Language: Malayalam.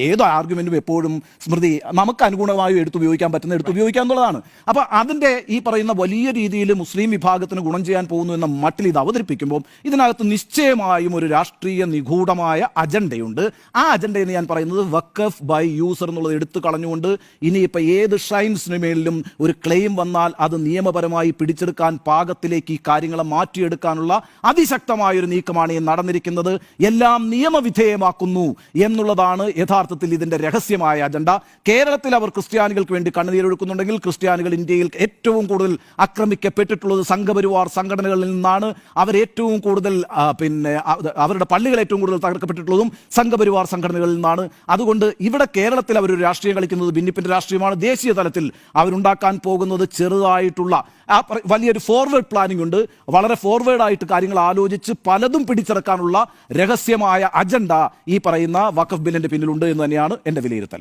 ഏത് ആർഗ്യുമെന്റും എപ്പോഴും സ്മൃതി നമുക്ക് അനുഗുണമായി എടുത്തുപയോഗിക്കാൻ പറ്റുന്ന എടുത്തുപയോഗിക്കുക എന്നുള്ളതാണ്. അപ്പോൾ അതിൻ്റെ ഈ പറയുന്ന വലിയ രീതിയിൽ മുസ്ലിം വിഭാഗത്തിന് ഗുണം ചെയ്യാൻ പോകുന്നു എന്ന മട്ടിൽ ഇത് അവതരിപ്പിക്കുമ്പോൾ ഇതിനകത്ത് നിശ്ചയമായും ഒരു രാഷ്ട്രീയ നിഗൂഢമായ അജണ്ടയുണ്ട്. ആ അജണ്ടയെന്ന് ഞാൻ പറയുന്നത് വഖഫ് ബൈ യൂസർ എന്നുള്ളത് എടുത്തു കളഞ്ഞുകൊണ്ട് ഇനിയിപ്പോൾ ഏത് ഷൈൻസിന് മേലിലും ഒരു ക്ലെയിം വന്നാൽ അത് നിയമപരമായി പിടിച്ചെടുക്കാൻ പാകത്തിലേക്ക് ഈ കാര്യങ്ങളെ മാറ്റിയെടുക്കാനുള്ള അതിശക്തമായൊരു നീക്കമാണ് ഈ നടന്നിരിക്കുന്നത്. എല്ലാം നിയമവിധേയമാക്കുന്നു എന്നുള്ളതാണ് യഥാർത്ഥത്തിൽ ഇതിന്റെ രഹസ്യമായ അജണ്ട. കേരളത്തിൽ അവർ ക്രിസ്ത്യാനികൾക്ക് വേണ്ടി കണ്ണുനീരൊഴുക്കുന്നുണ്ടെങ്കിൽ ക്രിസ്ത്യാനികൾ ഇന്ത്യയിൽ ഏറ്റവും കൂടുതൽ ആക്രമിക്കപ്പെട്ടിട്ടുള്ളത് സംഘപരിവാർ സംഘടനകളിൽ നിന്നാണ്. അവർ ഏറ്റവും കൂടുതൽ അവരുടെ പള്ളികൾ ഏറ്റവും കൂടുതൽ തകർക്കപ്പെട്ടിട്ടുള്ളതും സംഘപരിവാർ സംഘടനകളിൽ നിന്നാണ്. അതുകൊണ്ട് ഇവിടെ കേരളത്തിൽ അവരൊരു രാഷ്ട്രീയം കളിക്കുന്നത് ഭിന്നിപ്പിന്റെ രാഷ്ട്രീയമാണ്. ദേശീയ തലത്തിൽ അവരുണ്ടാക്കാൻ പോകുന്നത് ചെറുതായിട്ടുള്ള വലിയൊരു ഫോർവേഡ് പ്ലാനിംഗ് ഉണ്ട്. വളരെ ഫോർവേഡായിട്ട് കാര്യങ്ങൾ ആലോചിച്ച് പലതും പിടിച്ചെടുക്കാനുള്ള രഹസ്യമായ അജണ്ട ഈ പറയുന്ന വഖഫ് ബില്ലിന്റെ പിന്നിലുണ്ട് എന്ന് തന്നെയാണ് എൻ്റെ വിലയിരുത്തൽ.